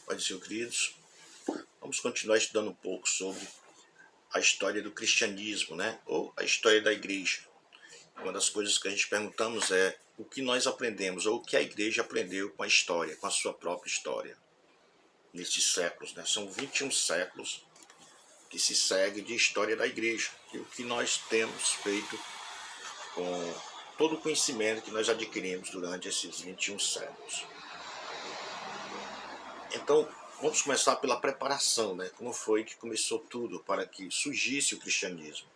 Pai do Senhor, queridos, vamos continuar estudando um pouco sobre a história do cristianismo, né? Ou a história da igreja. Uma das coisas que a gente perguntamos é o que nós aprendemos, ou o que a igreja aprendeu com a história, com a sua própria história, nesses séculos, né? São 21 séculos que se segue de história da igreja, e o que nós temos feito com todo o conhecimento que nós adquirimos durante esses 21 séculos. Então, vamos começar pela preparação, né? Como foi que começou tudo para que surgisse o cristianismo.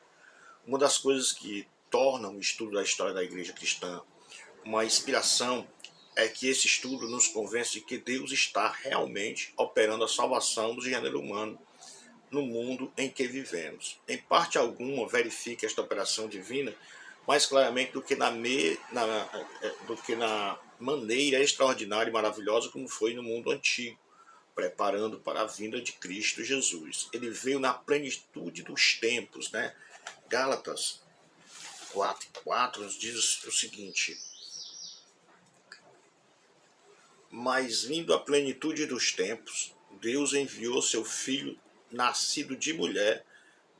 Uma das coisas que tornam o estudo da história da igreja cristã uma inspiração é que esse estudo nos convence de que Deus está realmente operando a salvação do gênero humano no mundo em que vivemos. Em parte alguma, verifica esta operação divina mais claramente do que na maneira extraordinária e maravilhosa como foi no mundo antigo, preparando para a vinda de Cristo Jesus. Ele veio na plenitude dos tempos, né? Gálatas 4:4 nos diz o seguinte: mas vindo a plenitude dos tempos, Deus enviou seu Filho, nascido de mulher,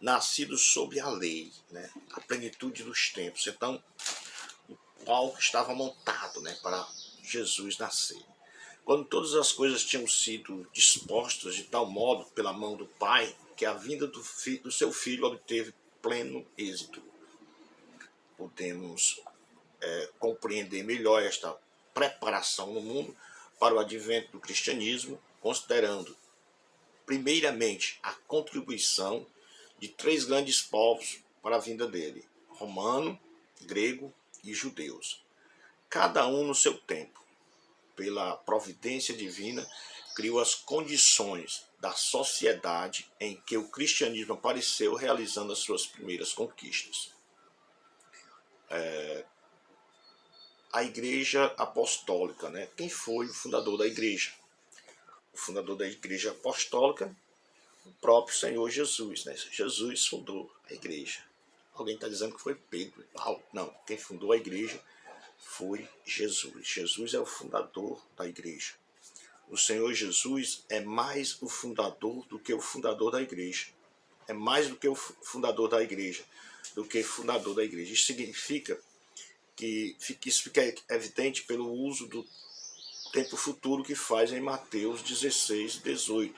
nascido sob a lei, né? A plenitude dos tempos. Então, o palco estava montado, né, para Jesus nascer. Quando todas as coisas tinham sido dispostas de tal modo pela mão do Pai, que a vinda do seu Filho obteve pleno êxito. Podemos compreender melhor esta preparação no mundo para o advento do cristianismo, considerando, primeiramente, a contribuição de três grandes povos para a vinda dele: romano, grego e judeus. Cada um no seu tempo, pela providência divina, criou as condições da sociedade em que o cristianismo apareceu, realizando as suas primeiras conquistas. A Igreja Apostólica, né? Quem foi o fundador da Igreja? O fundador da Igreja Apostólica, o próprio Senhor Jesus, né? Jesus fundou a Igreja. Alguém está dizendo que foi Pedro e Paulo? Não, quem fundou a Igreja foi Jesus. Jesus é o fundador da Igreja. O Senhor Jesus é mais o fundador do que o fundador da igreja. É mais do que o fundador da igreja, do que fundador da igreja. Isso significa que isso fica evidente pelo uso do tempo futuro que faz em Mateus 16:18,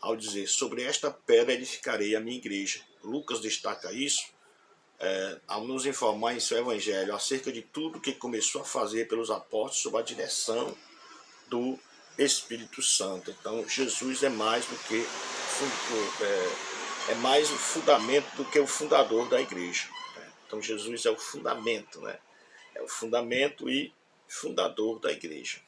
ao dizer: sobre esta pedra edificarei a minha igreja. Lucas destaca isso ao nos informar em seu evangelho acerca de tudo que começou a fazer pelos apóstolos sob a direção do Espírito Santo. Então, Jesus é mais do que mais o fundamento do que o fundador da igreja. Então, Jesus é o fundamento, né? É o fundamento e fundador da igreja.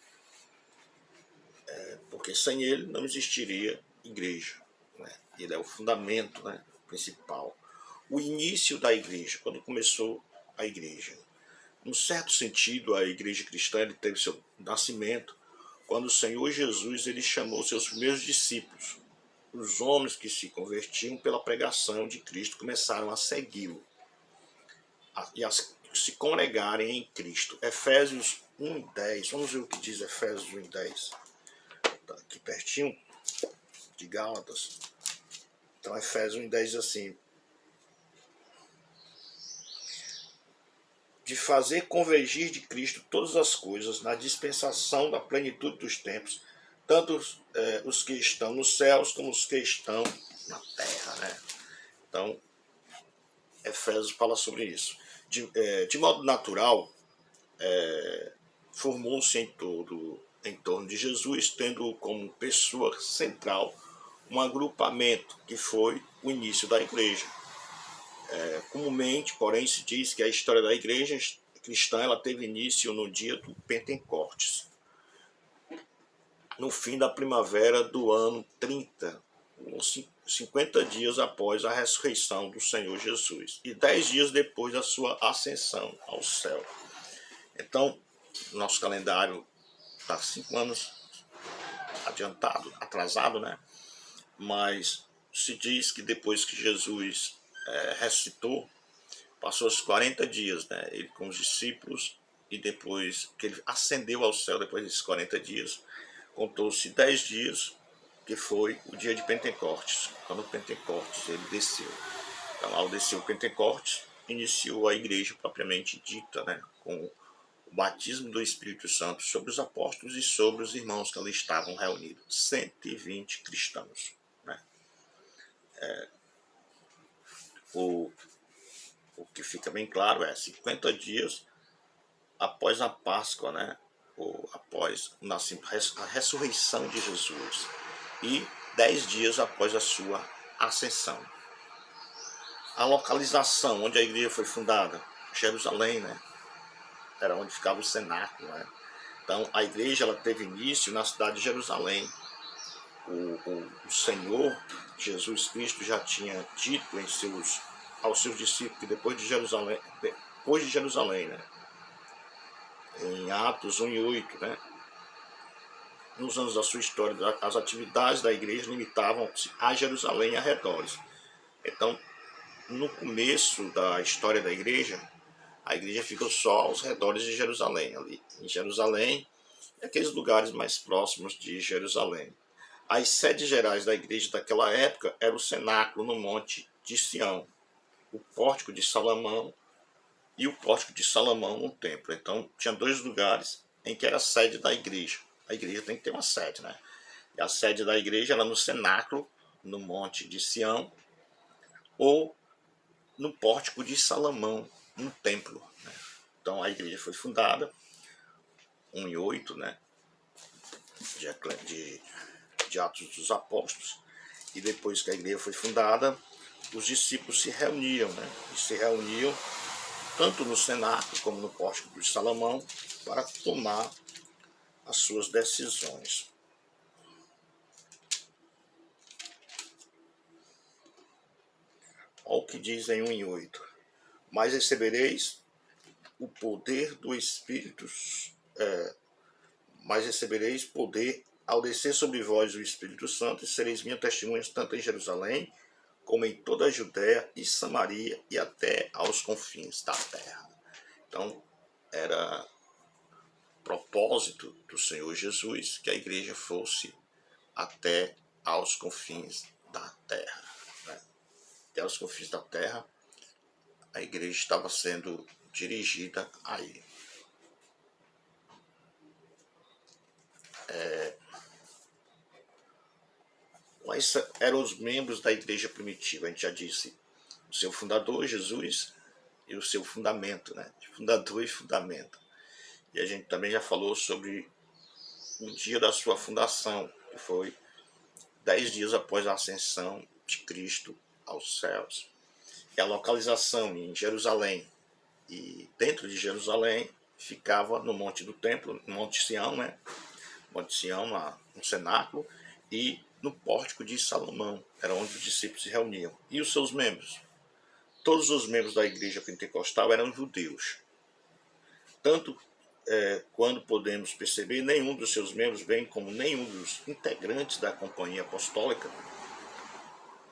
Porque sem ele não existiria igreja, né? Ele é o fundamento, né, principal. O início da igreja, quando começou a igreja. Num certo sentido, a igreja cristã ele teve seu nascimento quando o Senhor Jesus ele chamou seus primeiros discípulos. Os homens que se convertiam pela pregação de Cristo começaram a segui-lo e a se congregarem em Cristo. Efésios 1:10. Vamos ver o que diz Efésios 1:10. Está aqui pertinho de Gálatas. Então, Efésios 1:10 diz assim: de fazer convergir de Cristo todas as coisas na dispensação da plenitude dos tempos, tanto os que estão nos céus como os que estão na terra, né? Então, Efésios fala sobre isso. De modo natural, formou-se em torno de Jesus, tendo como pessoa central um agrupamento que foi o início da igreja. Comumente, porém, se diz que a história da igreja cristã ela teve início no dia do Pentecostes, no fim da primavera do ano 30, 50 dias após a ressurreição do Senhor Jesus e 10 dias depois da sua ascensão ao céu. Então, nosso calendário está 5 anos atrasado, né? Mas se diz que depois que Jesus ressuscitou, passou os 40 dias, né? Ele com os discípulos, e depois que ele ascendeu ao céu, depois desses 40 dias, contou-se 10 dias que foi o dia de Pentecostes, quando o Pentecostes ele desceu. Então, ao descer o Pentecostes, iniciou a igreja propriamente dita, né, com o batismo do Espírito Santo sobre os apóstolos e sobre os irmãos que ali estavam reunidos, 120 cristãos. Né? O que fica bem claro é 50 dias após a Páscoa, né? Ou após a ressurreição de Jesus, e 10 dias após a sua ascensão. A localização onde a igreja foi fundada, Jerusalém, né? Era onde ficava o cenáculo, né? Então a igreja ela teve início na cidade de Jerusalém. O Senhor Jesus Cristo já tinha dito aos seus discípulos que depois de Jerusalém, né? Em Atos 1 e 8, né? Nos anos da sua história, as atividades da igreja limitavam-se a Jerusalém e arredores. Então, no começo da história da igreja, a igreja ficou só aos redores de Jerusalém, ali em Jerusalém e aqueles lugares mais próximos de Jerusalém. As sedes gerais da igreja daquela época eram o cenáculo no Monte de Sião, o Pórtico de Salomão e o Pórtico de Salomão no templo. Então, tinha dois lugares em que era a sede da igreja. A igreja tem que ter uma sede, né? E a sede da igreja era no cenáculo, no Monte de Sião, ou no Pórtico de Salomão, no templo. Né? Então, a igreja foi fundada, 1 e 8, né? de Atos dos Apóstolos, e depois que a igreja foi fundada, os discípulos se reuniam, né? E se reuniam tanto no cenáculo como no Pórtico de Salomão para tomar as suas decisões. Olha o que diz em 1 e 8. Mas recebereis o poder do Espírito, mas recebereis poder ao descer sobre vós o Espírito Santo, e sereis minhas testemunhas tanto em Jerusalém, como em toda a Judéia e Samaria e até aos confins da terra. Então, era propósito do Senhor Jesus que a igreja fosse até aos confins da terra. Né? Até aos confins da terra, a igreja estava sendo dirigida aí. Quais eram os membros da igreja primitiva? A gente já disse, o seu fundador, Jesus, e o seu fundamento, né? Fundador e fundamento. E a gente também já falou sobre o dia da sua fundação, que foi 10 dias após a ascensão de Cristo aos céus. E a localização em Jerusalém, e dentro de Jerusalém ficava no Monte do Templo, no Monte Sião, né? Monte Sião, no cenáculo, e no Pórtico de Salomão, era onde os discípulos se reuniam. E os seus membros? Todos os membros da igreja pentecostal eram judeus. Tanto quando podemos perceber, nenhum dos seus membros, bem como nenhum dos integrantes da companhia apostólica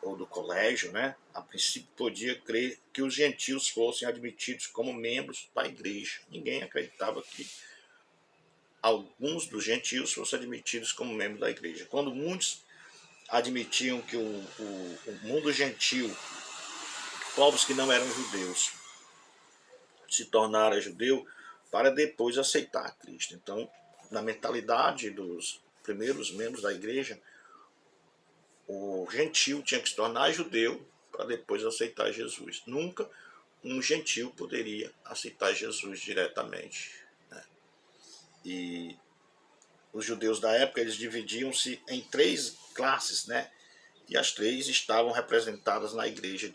ou do colégio, né, a princípio podia crer que os gentios fossem admitidos como membros da igreja. Ninguém acreditava que alguns dos gentios fossem admitidos como membros da igreja. Quando muitos admitiam que o mundo gentil, povos que não eram judeus, se tornaram judeu para depois aceitar Cristo. Então, na mentalidade dos primeiros membros da igreja, o gentil tinha que se tornar judeu para depois aceitar Jesus. Nunca um gentil poderia aceitar Jesus diretamente. Né? E os judeus da época, eles dividiam-se em 3 classes, né? E as 3 estavam representadas na igreja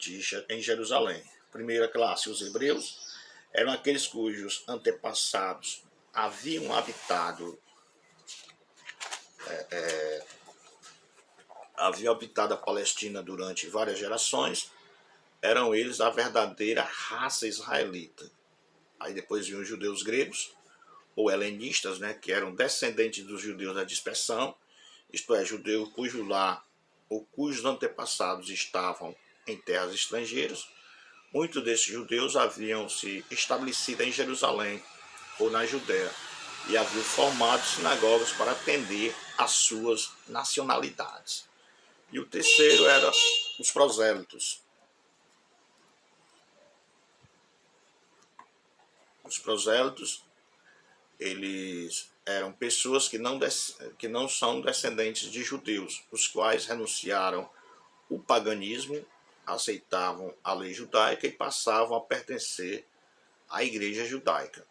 em Jerusalém. Primeira classe, os hebreus, eram aqueles cujos antepassados haviam habitado a Palestina durante várias gerações. Eram eles a verdadeira raça israelita. Aí depois vinham os judeus gregos, ou helenistas, né, que eram descendentes dos judeus da dispersão, isto é, judeu cujo lar ou cujos antepassados estavam em terras estrangeiras. Muitos desses judeus haviam se estabelecido em Jerusalém ou na Judéia. e haviam formado sinagogas para atender às suas nacionalidades. E o terceiro era os prosélitos. Os prosélitos, eles eram pessoas que não são descendentes de judeus, os quais renunciaram o paganismo, aceitavam a lei judaica e passavam a pertencer à igreja judaica.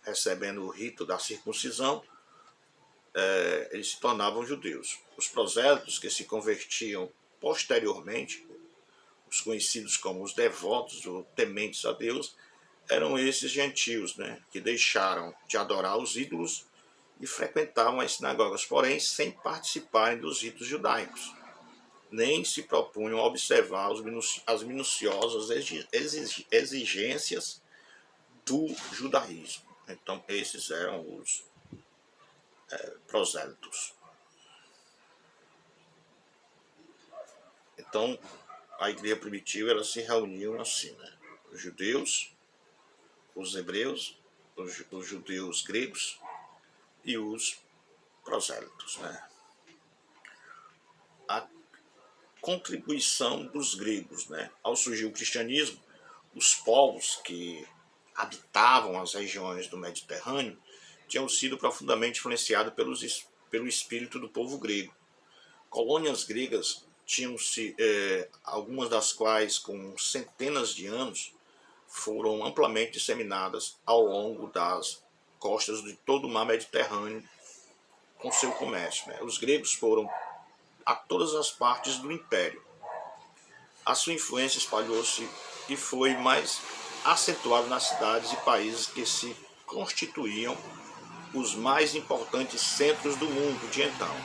Recebendo o rito da circuncisão, eles se tornavam judeus. Os prosélitos, que se convertiam posteriormente, os conhecidos como os devotos ou tementes a Deus, eram esses gentios, né, que deixaram de adorar os ídolos e frequentavam as sinagogas, porém sem participarem dos ritos judaicos, nem se propunham a observar as minuciosas exigências do judaísmo. Então, esses eram os prosélitos. Então, a igreja primitiva, ela se reuniu assim, né? Os judeus, os hebreus, os judeus gregos e os prosélitos, né? A contribuição dos gregos, né? Ao surgir o cristianismo, os povos que habitavam as regiões do Mediterrâneo tinham sido profundamente influenciados pelo espírito do povo grego. Colônias gregas tinham-se, algumas das quais com centenas de anos, foram amplamente disseminadas ao longo das costas de todo o mar Mediterrâneo com seu comércio, né? Os gregos foram a todas as partes do império. A sua influência espalhou-se e foi mais acentuada nas cidades e países que se constituíam os mais importantes centros do mundo de então.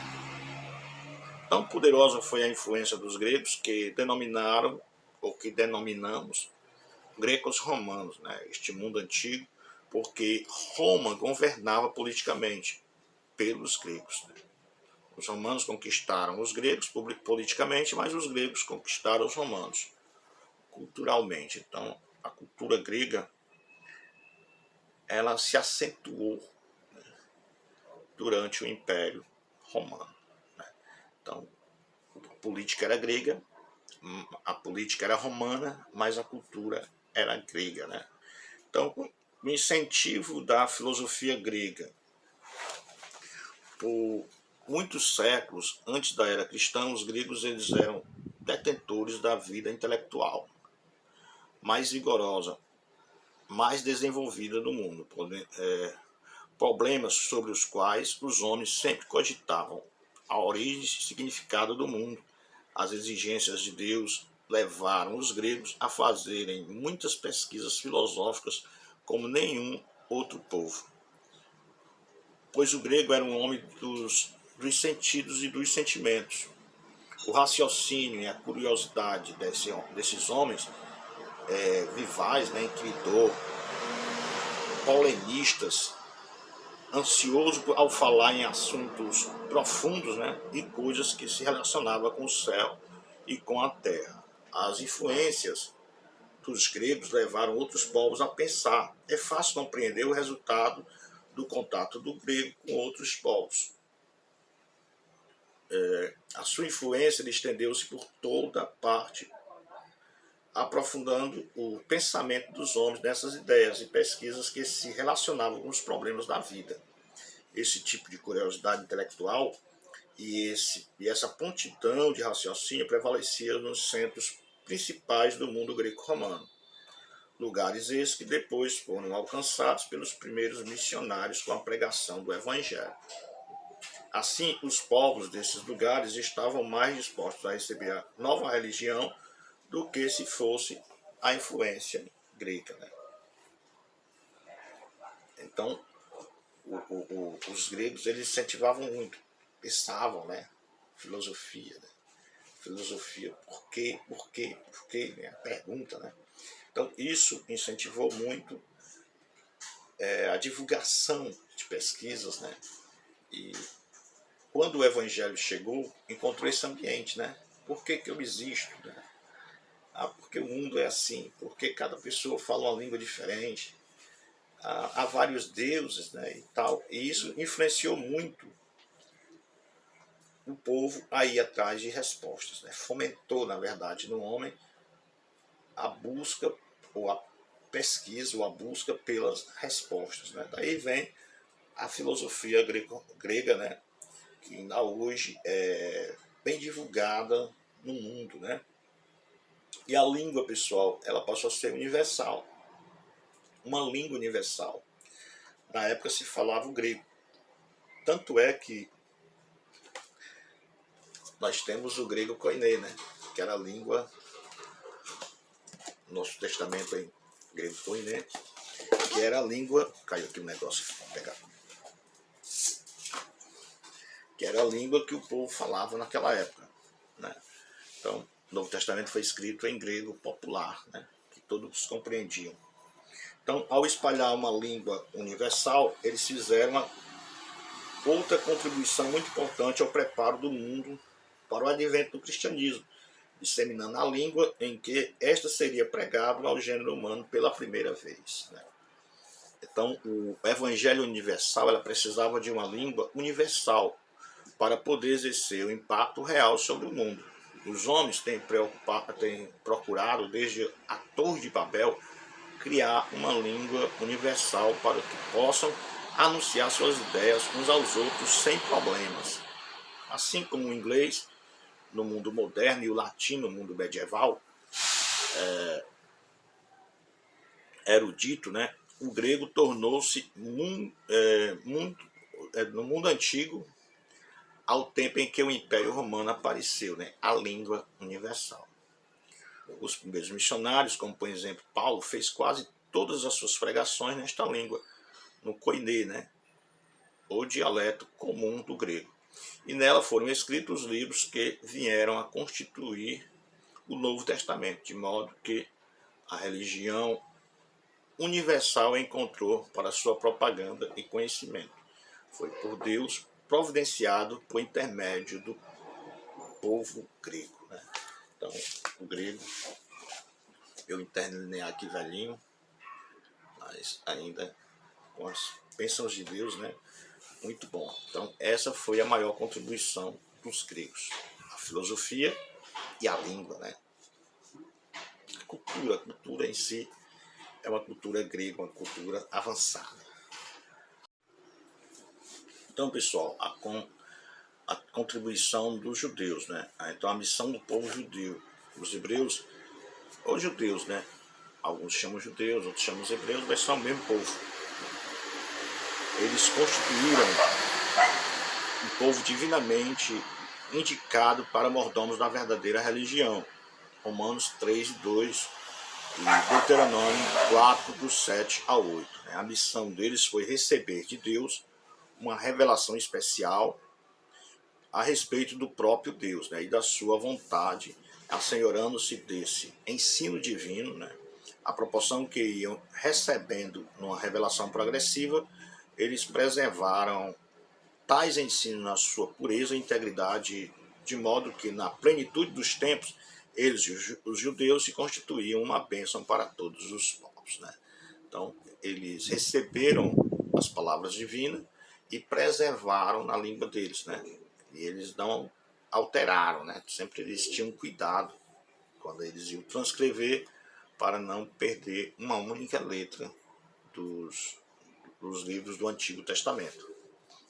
Tão poderosa foi a influência dos gregos que denominaram, ou que denominamos, grecos romanos, né? Este mundo antigo, porque Roma governava politicamente pelos gregos, né? Os romanos conquistaram os gregos politicamente, mas os gregos conquistaram os romanos culturalmente. Então, a cultura grega, ela se acentuou, né, durante o Império Romano, né? Então, a política era grega, a política era romana, mas a cultura era grega, né? Então, o incentivo da filosofia grega por muitos séculos antes da era cristã, os gregos eles eram detentores da vida intelectual mais vigorosa, mais desenvolvida do mundo, problemas sobre os quais os homens sempre cogitavam: a origem e significado do mundo, as exigências de Deus, levaram os gregos a fazerem muitas pesquisas filosóficas como nenhum outro povo. Pois o grego era um homem dos sentidos e dos sentimentos. O raciocínio e a curiosidade desses homens, vivais, né, inquiridor, polemistas, ansioso ao falar em assuntos profundos, né, e coisas que se relacionavam com o céu e com a terra. As influências dos gregos levaram outros povos a pensar. É fácil compreender o resultado do contato do grego com outros povos. A sua influência estendeu-se por toda parte, aprofundando o pensamento dos homens nessas ideias e pesquisas que se relacionavam com os problemas da vida. Esse tipo de curiosidade intelectual e essa prontidão de raciocínio prevalecia nos centros principais do mundo greco-romano. Lugares esses que depois foram alcançados pelos primeiros missionários com a pregação do Evangelho. Assim, os povos desses lugares estavam mais dispostos a receber a nova religião do que se fosse a influência grega, né? Então, os gregos eles incentivavam muito, pensavam, né? Filosofia, né? Filosofia, por quê, né? A pergunta, né? Então, isso incentivou muito a divulgação de pesquisas, né? E quando o Evangelho chegou, encontrou esse ambiente, né? Por que eu existo, né? Porque o mundo é assim, porque cada pessoa fala uma língua diferente. a vários deuses, né, e tal. E isso influenciou muito o povo a ir atrás de respostas, né? Fomentou, na verdade, no homem a busca ou a pesquisa ou a busca pelas respostas, né? Daí vem a filosofia grega, né, que ainda hoje é bem divulgada no mundo, né? E a língua, pessoal, ela passou a ser universal, uma língua universal. Na época se falava o grego. Tanto é que nós temos o grego koiné, né, que era a língua, nosso testamento em grego koiné, que era a língua, caiu aqui o negócio, vou pegar, que era a língua que o povo falava naquela época, né? Então, o Novo Testamento foi escrito em grego popular, né, que todos compreendiam. Então, ao espalhar uma língua universal, eles fizeram uma outra contribuição muito importante ao preparo do mundo para o advento do cristianismo, disseminando a língua em que esta seria pregada ao gênero humano pela primeira vez, né? Então, o evangelho universal, ela precisava de uma língua universal para poder exercer o impacto real sobre o mundo. Os homens têm procurado, desde a Torre de Babel, criar uma língua universal para que possam anunciar suas ideias uns aos outros sem problemas. Assim como o inglês no mundo moderno e o latim no mundo medieval, erudito, né, o grego tornou-se no mundo antigo, ao tempo em que o Império Romano apareceu, né, a língua universal. Os primeiros missionários, como por exemplo Paulo, fez quase todas as suas pregações nesta língua, no koiné, né, ou dialeto comum do grego. E nela foram escritos os livros que vieram a constituir o Novo Testamento, de modo que a religião universal encontrou para sua propaganda e conhecimento. Foi por Deus providenciado por intermédio do povo grego, né? Então, o grego, eu internei aqui velhinho, mas ainda com as bênçãos de Deus, né? Muito bom. Então, essa foi a maior contribuição dos gregos. A filosofia e a língua, né? A cultura em si é uma cultura grega, uma cultura avançada. Então, pessoal, a contribuição dos judeus, né? Então, a missão do povo judeu. Os hebreus, ou judeus, né? Alguns chamam judeus, outros chamam os hebreus, mas são o mesmo povo. Eles constituíram um povo divinamente indicado para mordomos da verdadeira religião. Romanos 3, 2 e Deuteronômio 4, do 7 ao 8. A missão deles foi receber de Deus uma revelação especial a respeito do próprio Deus, né, e da sua vontade, assenhorando-se desse ensino divino, né, a proporção que iam recebendo numa revelação progressiva, eles preservaram tais ensinos na sua pureza e integridade, de modo que na plenitude dos tempos, eles, os judeus, se constituíam uma bênção para todos os povos, né? Então, eles receberam as palavras divinas e preservaram na língua deles, né? E eles não alteraram, né? Sempre eles tinham cuidado quando eles iam transcrever para não perder uma única letra dos livros do Antigo Testamento.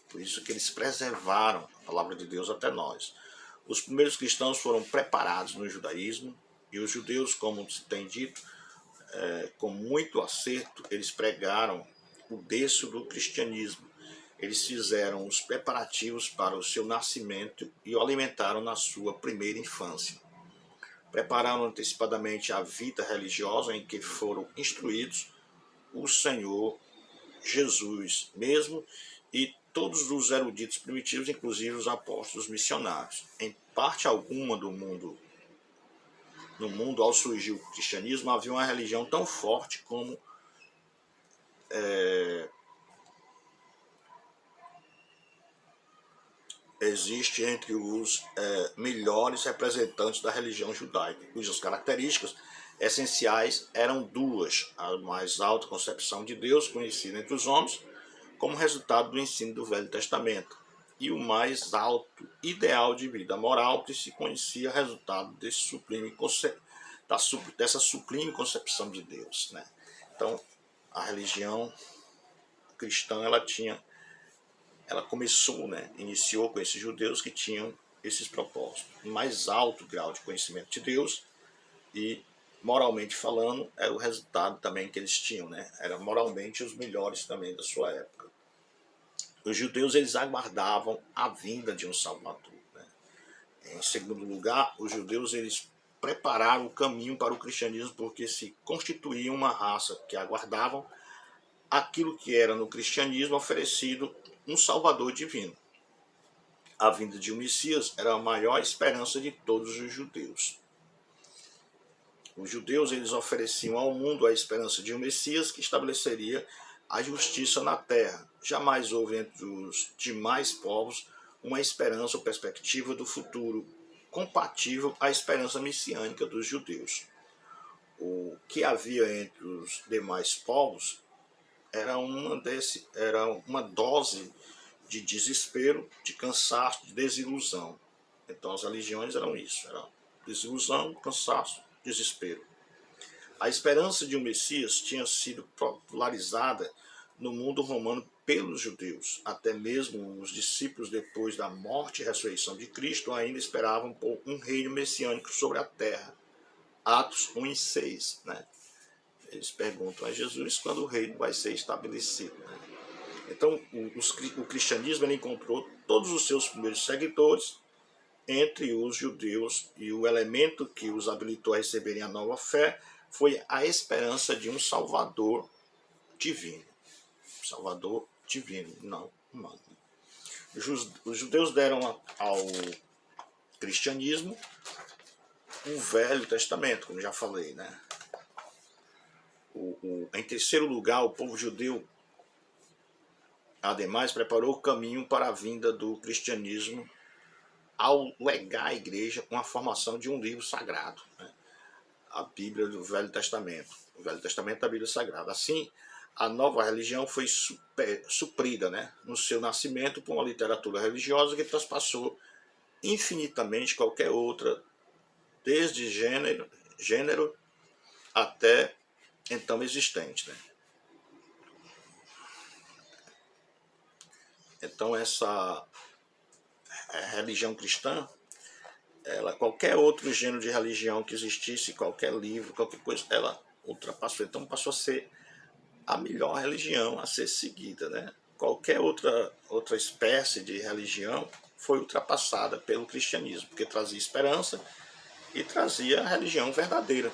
Por isso que eles preservaram a palavra de Deus até nós. Os primeiros cristãos foram preparados no judaísmo, e os judeus, como se tem dito, com muito acerto, eles pregaram o berço do cristianismo. Eles fizeram os preparativos para o seu nascimento e o alimentaram na sua primeira infância. Prepararam antecipadamente a vida religiosa em que foram instruídos o Senhor Jesus mesmo e todos os eruditos primitivos, inclusive os apóstolos missionários. Em parte alguma do mundo, no mundo, ao surgir o cristianismo, havia uma religião tão forte como existe entre os melhores representantes da religião judaica, cujas características essenciais eram duas: a mais alta concepção de Deus conhecida entre os homens, como resultado do ensino do Velho Testamento, e o mais alto ideal de vida moral que se conhecia resultado dessa sublime concepção de Deus, né? Então, a religião cristã ela começou, né? Iniciou com esses judeus que tinham esses propósitos, o mais alto grau de conhecimento de Deus, e moralmente falando era o resultado também que eles tinham, né? Eram moralmente os melhores também da sua época. Os judeus eles aguardavam a vinda de um Salvador, né? Em segundo lugar, os judeus eles prepararam o caminho para o cristianismo porque se constituíam uma raça que aguardavam aquilo que era no cristianismo oferecido, um Salvador divino. A vinda de um Messias era a maior esperança de todos os judeus. Os judeus eles ofereciam ao mundo a esperança de um Messias que estabeleceria a justiça na terra. Jamais houve entre os demais povos uma esperança ou perspectiva do futuro compatível à esperança messiânica dos judeus. O que havia entre os demais povos era uma dose de desespero, de cansaço, de desilusão. Então as religiões eram isso, era desilusão, cansaço, desespero. A esperança de um Messias tinha sido popularizada no mundo romano pelos judeus. Até mesmo os discípulos, depois da morte e ressurreição de Cristo, ainda esperavam por um reino messiânico sobre a terra. Atos 1:6, né? Eles perguntam a Jesus quando o reino vai ser estabelecido, né? Então, o cristianismo ele encontrou todos os seus primeiros seguidores entre os judeus, e o elemento que os habilitou a receberem a nova fé foi a esperança de um Salvador divino. Salvador divino, não humano. Os judeus deram ao cristianismo o Velho Testamento, como já falei, né? Em terceiro lugar, o povo judeu, ademais, preparou o caminho para a vinda do cristianismo ao legar à igreja com a formação de um livro sagrado, né? A Bíblia do Velho Testamento. O Velho Testamento é a Bíblia Sagrada. Assim, a nova religião foi suprida, né, no seu nascimento por uma literatura religiosa que transpassou infinitamente qualquer outra, desde gênero até então existente, né? Então essa religião cristã, qualquer outro gênero de religião que existisse, qualquer livro, qualquer coisa, ela ultrapassou. Então passou a ser a melhor religião a ser seguida, né? Qualquer outra espécie de religião foi ultrapassada pelo cristianismo, porque trazia esperança e trazia a religião verdadeira,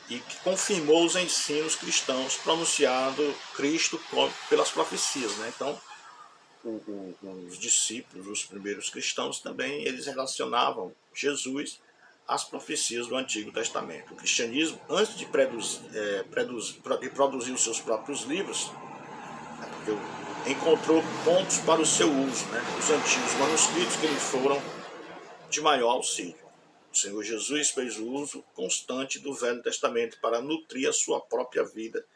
e que confirmou os ensinos cristãos pronunciado Cristo pelas profecias, né? Então os discípulos, os primeiros cristãos também, eles relacionavam Jesus às profecias do Antigo Testamento. O cristianismo, antes de produzir os seus próprios livros, encontrou pontos para o seu uso, né? Os antigos manuscritos que lhe foram de maior auxílio. O Senhor Jesus fez o uso constante do Velho Testamento para nutrir a sua própria vida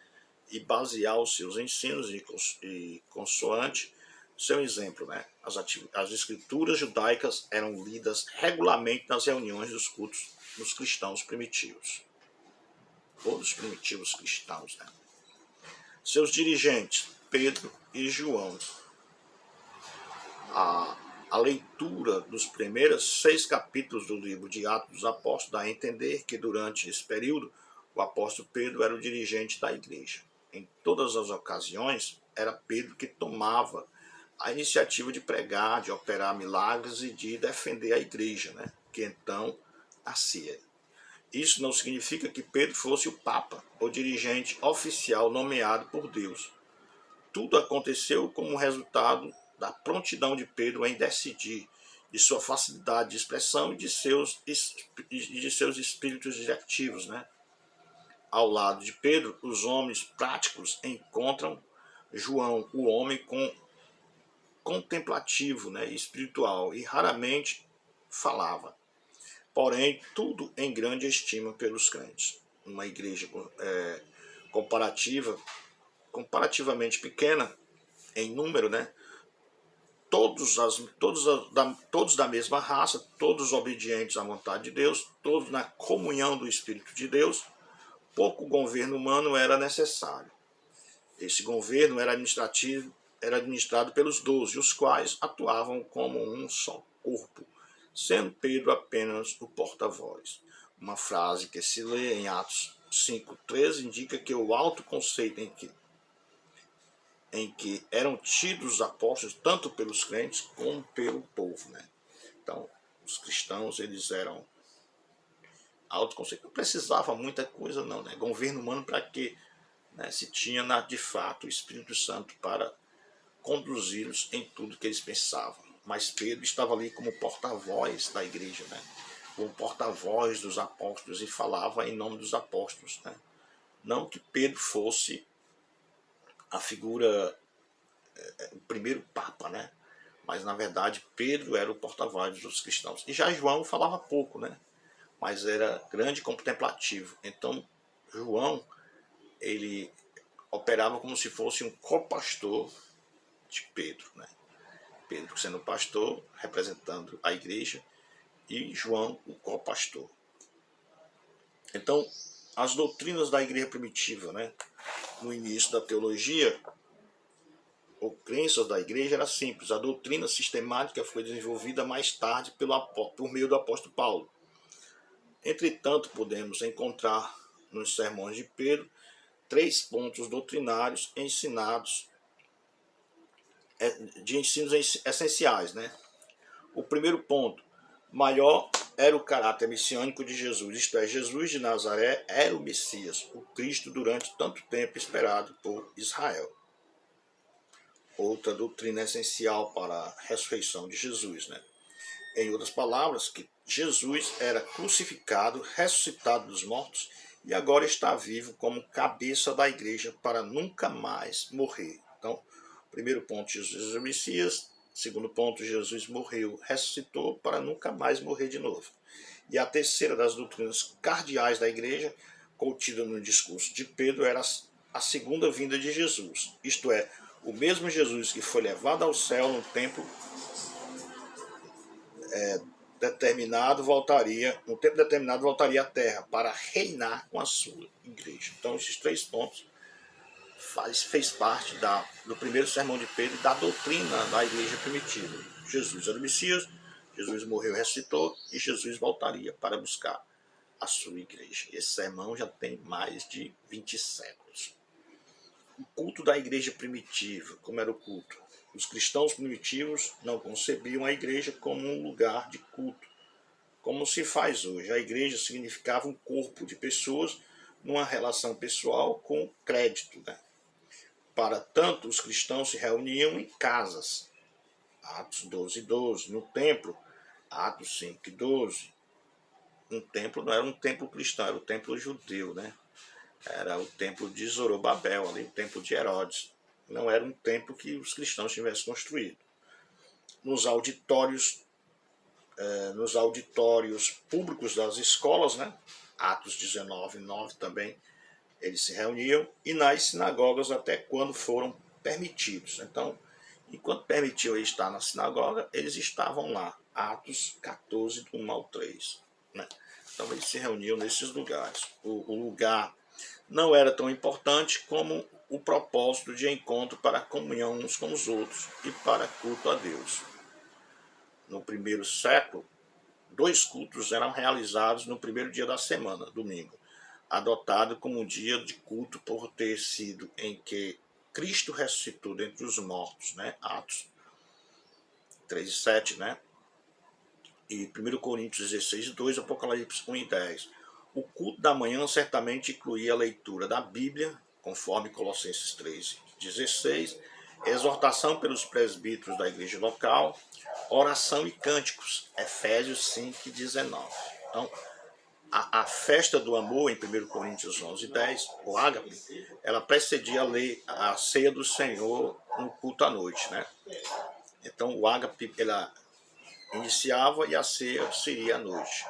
e basear os seus ensinos e consoante seu exemplo, né? As escrituras judaicas eram lidas regularmente nas reuniões dos cultos dos cristãos primitivos. Todos os primitivos cristãos, né? Seus dirigentes, Pedro e João. A leitura dos primeiros 6 capítulos do livro de Atos dos Apóstolos dá a entender que durante esse período o apóstolo Pedro era o dirigente da igreja. Em todas as ocasiões, era Pedro que tomava a iniciativa de pregar, de operar milagres e de defender a igreja, né? Que então nascia. Isso não significa que Pedro fosse o Papa, o dirigente oficial nomeado por Deus. Tudo aconteceu como resultado da prontidão de Pedro em decidir, de sua facilidade de expressão e de seus espíritos diretivos, né? Ao lado de Pedro, os homens práticos encontram João, o homem contemplativo, né, espiritual, e raramente falava. porém tudo em grande estima pelos crentes. Uma igreja comparativamente pequena em número, né? Todos da mesma raça, todos obedientes à vontade de Deus, todos na comunhão do Espírito de Deus. Pouco governo humano era necessário. Esse governo era administrado pelos 12, os quais atuavam como um só corpo, sendo Pedro apenas o porta-voz. Uma frase que se lê em Atos 5,13 indica que o alto conceito em que eram tidos os apóstolos tanto pelos crentes como pelo povo, né? Então, os cristãos, eles eram autoconceito. Não precisava muita coisa não, né? Governo humano para quê? Né? Se tinha de fato o Espírito Santo para conduzi-los em tudo que eles pensavam. Mas Pedro estava ali como porta-voz da igreja, né? Como porta-voz dos apóstolos, e falava em nome dos apóstolos, né? Não que Pedro fosse a figura, o primeiro papa, né? Mas na verdade Pedro era o porta-voz dos cristãos. E já João falava pouco, né? Mas era grande e contemplativo. Então João, ele operava como se fosse um co-pastor de Pedro, né? Pedro sendo pastor, representando a igreja, e João o co-pastor. Então, as doutrinas da igreja primitiva, né, no início da teologia, ou crenças da igreja, era simples. A doutrina sistemática foi desenvolvida mais tarde por meio do apóstolo Paulo. Entretanto, podemos encontrar nos sermões de Pedro 3 pontos doutrinários de ensinos essenciais, né? O primeiro ponto: maior era o caráter messiânico de Jesus, isto é, Jesus de Nazaré era o Messias, o Cristo durante tanto tempo esperado por Israel. Outra doutrina essencial para a ressurreição de Jesus, né? Em outras palavras, que Jesus era crucificado, ressuscitado dos mortos e agora está vivo como cabeça da igreja para nunca mais morrer. Então, primeiro ponto, Jesus é o Messias. Segundo ponto, Jesus morreu, ressuscitou para nunca mais morrer de novo. E a terceira das doutrinas cardeais da igreja, contida no discurso de Pedro, era a segunda vinda de Jesus. Isto é, o mesmo Jesus que foi levado ao céu no tempo determinado voltaria à terra para reinar com a sua igreja. Então, esses 3 pontos fez parte do primeiro sermão de Pedro e da doutrina da igreja primitiva. Jesus era o Messias, Jesus morreu e ressuscitou, e Jesus voltaria para buscar a sua igreja. Esse sermão já tem mais de 20 séculos. O culto da igreja primitiva, como era o culto? Os cristãos primitivos não concebiam a igreja como um lugar de culto, como se faz hoje. A igreja significava um corpo de pessoas numa relação pessoal com crédito, né? Para tanto, os cristãos se reuniam em casas, Atos 12:12, no templo, Atos 5:12. Um templo não era um templo cristão, era o templo judeu, né? Era o templo de Zorobabel, ali, o templo de Herodes. Não era um templo que os cristãos tivessem construído. Nos auditórios públicos das escolas, né? Atos 19:9 também, eles se reuniam, e nas sinagogas até quando foram permitidos. Então, enquanto permitiam eles estar na sinagoga, eles estavam lá. Atos 14:1-3. Né? Então, eles se reuniam nesses lugares. O lugar não era tão importante como o propósito de encontro para comunhão uns com os outros e para culto a Deus. No primeiro século, 2 cultos eram realizados no primeiro dia da semana, domingo, adotado como um dia de culto por ter sido em que Cristo ressuscitou dentre os mortos, né? Atos 3:7, né? E 1 Coríntios 16:2, Apocalipse 1:10. O culto da manhã certamente incluía a leitura da Bíblia, conforme Colossenses 3:16, exortação pelos presbíteros da igreja local, oração e cânticos, Efésios 5:19. Então, a festa do amor, em 1 Coríntios 11:10, o ágape, ela precedia a ceia do Senhor no culto à noite, né? Então, o ágape, ela iniciava e a ceia seria à noite.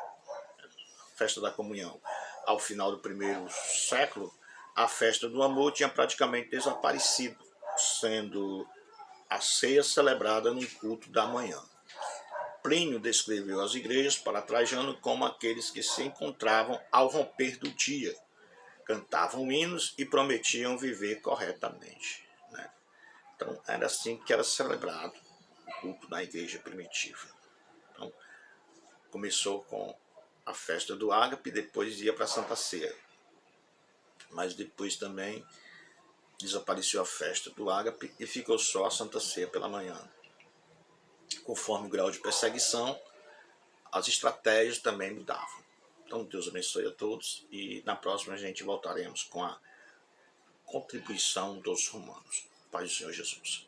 festa da comunhão, ao final do primeiro século, a festa do amor tinha praticamente desaparecido, sendo a ceia celebrada no culto da manhã. Plínio descreveu as igrejas para Trajano como aqueles que se encontravam ao romper do dia, cantavam hinos e prometiam viver corretamente, né? Então era assim que era celebrado o culto na igreja primitiva. Então, começou com a festa do ágape, depois ia para a Santa Ceia. Mas depois também desapareceu a festa do ágape e ficou só a Santa Ceia pela manhã. Conforme o grau de perseguição, as estratégias também mudavam. Então Deus abençoe a todos e na próxima a gente voltaremos com a contribuição dos romanos. Paz do Senhor Jesus.